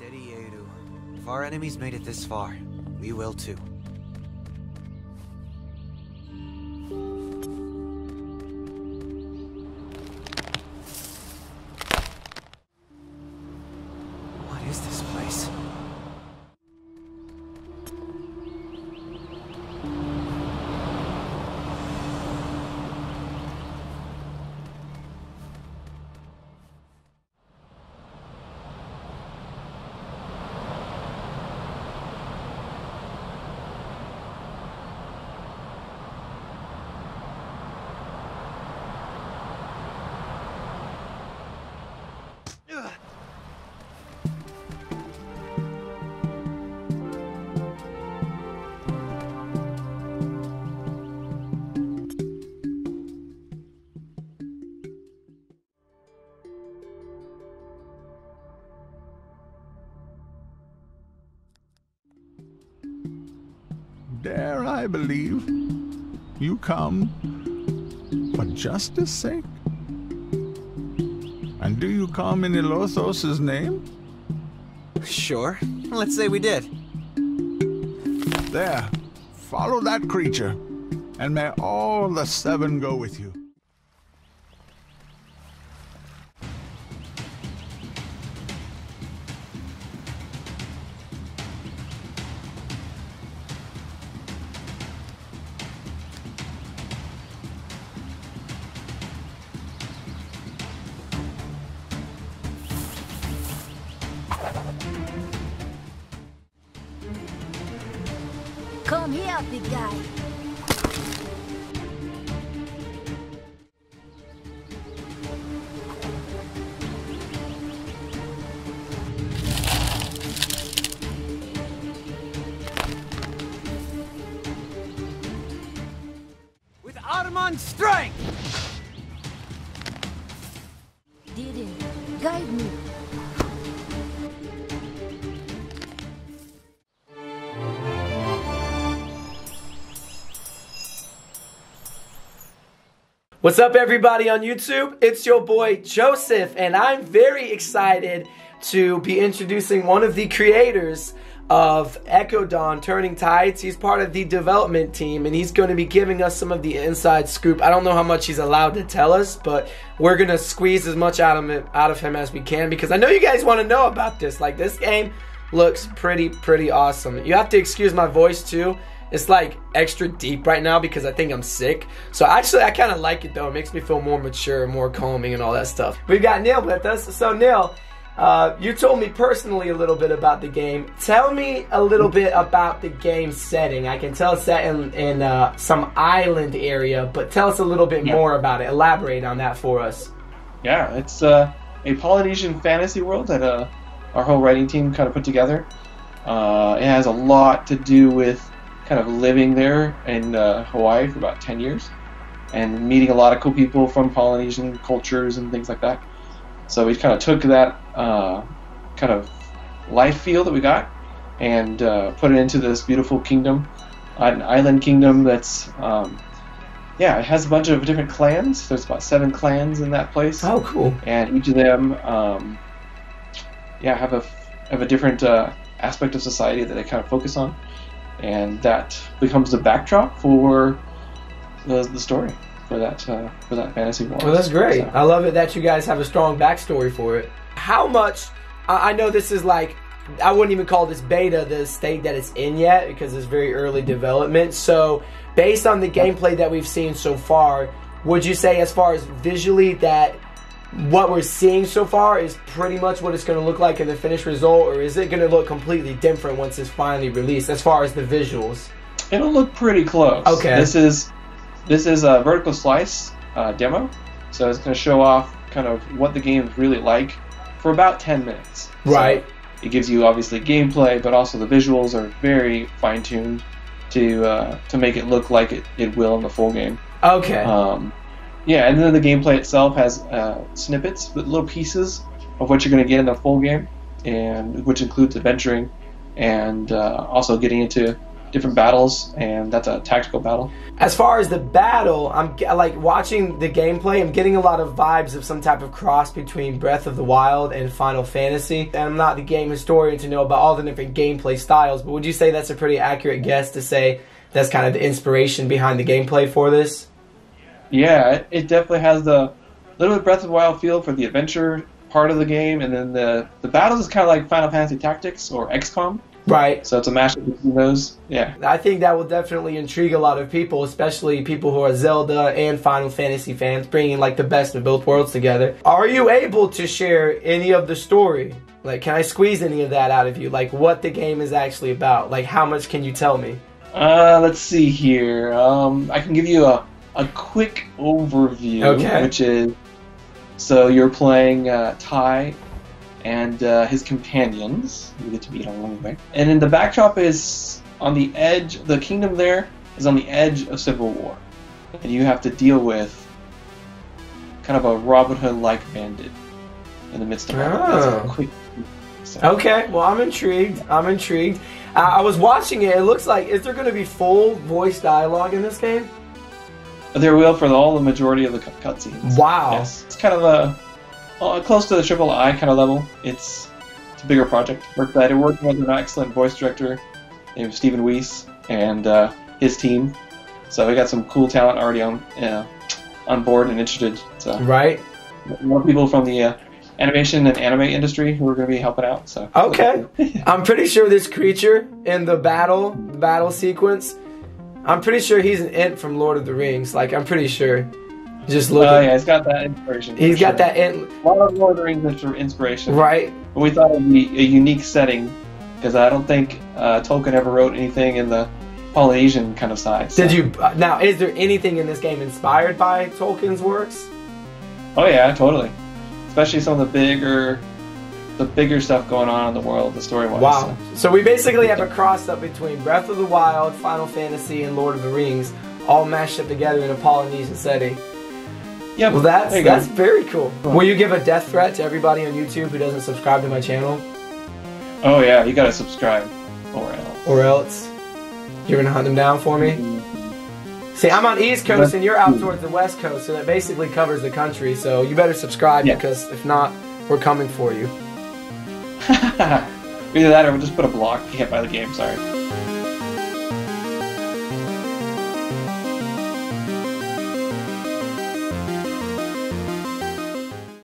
Steady, Edu. If our enemies made it this far, we will too. What is this place? Dare I believe you come for justice' sake? And do you come in Ilothos' name? Sure. Let's say we did. There, follow that creature, and may all the seven go with you. Come here, big guy. With Ottoman strength! Didn't guide me. What's up, everybody on YouTube? It's your boy Joseph, and I'm very excited to be introducing one of the creators of Echo Dawn Turning Tides. He's part of the development team, and he's going to be giving us some of the inside scoop. I don't know how much he's allowed to tell us, but we're going to squeeze as much out of him as we can, because I know you guys want to know about this. Like, this game looks pretty awesome. You have to excuse my voice too. It's like extra deep right now because I think I'm sick. So actually, I kind of like it though. It makes me feel more mature, more calming, and all that stuff. We've got Neil with us. So Neil, you told me personally a little bit about the game. Tell me a little bit about the game setting. I can tell it's set in some island area, but tell us a little bit more about it. Elaborate on that for us. Yeah, it's a Polynesian fantasy world that our whole writing team kind of put together. It has a lot to do with kind of living there in Hawaii for about 10 years and meeting a lot of cool people from Polynesian cultures and things like that. So we kind of took that kind of life feel that we got and put it into this beautiful kingdom, an island kingdom that's, yeah, it has a bunch of different clans. There's about 7 clans in that place. Oh, cool. And each of them, yeah, have a different aspect of society that they kind of focus on. And that becomes the backdrop for the story for that fantasy world. Well, that's great. So. I love it that you guys have a strong backstory for it. How much? I know this is like, I wouldn't even call this beta the state that it's in yet because it's very early development. So, based on the gameplay that we've seen so far, would you say, as far as visually, that what we're seeing so far is pretty much what it's going to look like in the finished result, or is it going to look completely different once it's finally released as far as the visuals? It'll look pretty close. Okay. This is a vertical slice demo, so it's going to show off kind of what the game is really like for about 10 minutes. Right. So it gives you obviously gameplay, but also the visuals are very fine-tuned to make it look like it will in the full game. Okay. Yeah, and then the gameplay itself has snippets, little pieces of what you're going to get in the full game, and which includes adventuring and also getting into different battles, and that's a tactical battle. As far as the battle, I'm like watching the gameplay. I'm getting a lot of vibes of some type of cross between Breath of the Wild and Final Fantasy. And I'm not the game historian to know about all the different gameplay styles, but would you say that's a pretty accurate guess to say that's kind of the inspiration behind the gameplay for this? Yeah, it definitely has the little bit Breath of the Wild feel for the adventure part of the game, and then the battles is kind of like Final Fantasy Tactics or XCOM. Right. So it's a mashup between those. Yeah. I think that will definitely intrigue a lot of people, especially people who are Zelda and Final Fantasy fans, bringing like the best of both worlds together. Are you able to share any of the story? Like, can I squeeze any of that out of you? Like, what the game is actually about? Like, how much can you tell me? Let's see here. I can give you a quick overview, Okay. which is, so you're playing Ty and his companions. You get to meet along the way. And then the backdrop is on the edge, the kingdom there is on the edge of civil war. And you have to deal with kind of a Robin Hood-like bandit in the midst of all that. That's a quick... Okay, well, I'm intrigued. I was watching it. It looks like, is there going to be full voice dialogue in this game? There will for all the majority of the cutscenes. Wow. Yes. It's kind of close to the AAA kind of level. It's a bigger project. We're working with an excellent voice director named Stephen Weiss and his team. So we got some cool talent already on board and interested. So right. More people from the animation and anime industry who are going to be helping out. So okay. I'm pretty sure this creature in the battle sequence, I'm pretty sure he's an Ent from Lord of the Rings. Like, I'm pretty sure. Just look. Yeah, he's got that inspiration. He's got that Ent. A lot of Lord of the Rings inspiration. Right. But we thought it would be a unique setting because I don't think Tolkien ever wrote anything in the Polynesian kind of side. So. Did you? Now, is there anything in this game inspired by Tolkien's works? Oh yeah, totally. Especially some of the bigger stuff going on in the world, the story-wise. Wow. So we basically have a cross-up between Breath of the Wild, Final Fantasy, and Lord of the Rings, all mashed up together in a Polynesian setting. Yeah. Well, that's very cool. Will you give a death threat to everybody on YouTube who doesn't subscribe to my channel? Oh yeah, you gotta subscribe, or else. Or else? You're gonna hunt them down for me? See, I'm on East Coast and you're out towards the West Coast, so that basically covers the country, so you better subscribe because if not, we're coming for you. Either that or we'll just put a block, get hit by the game, sorry.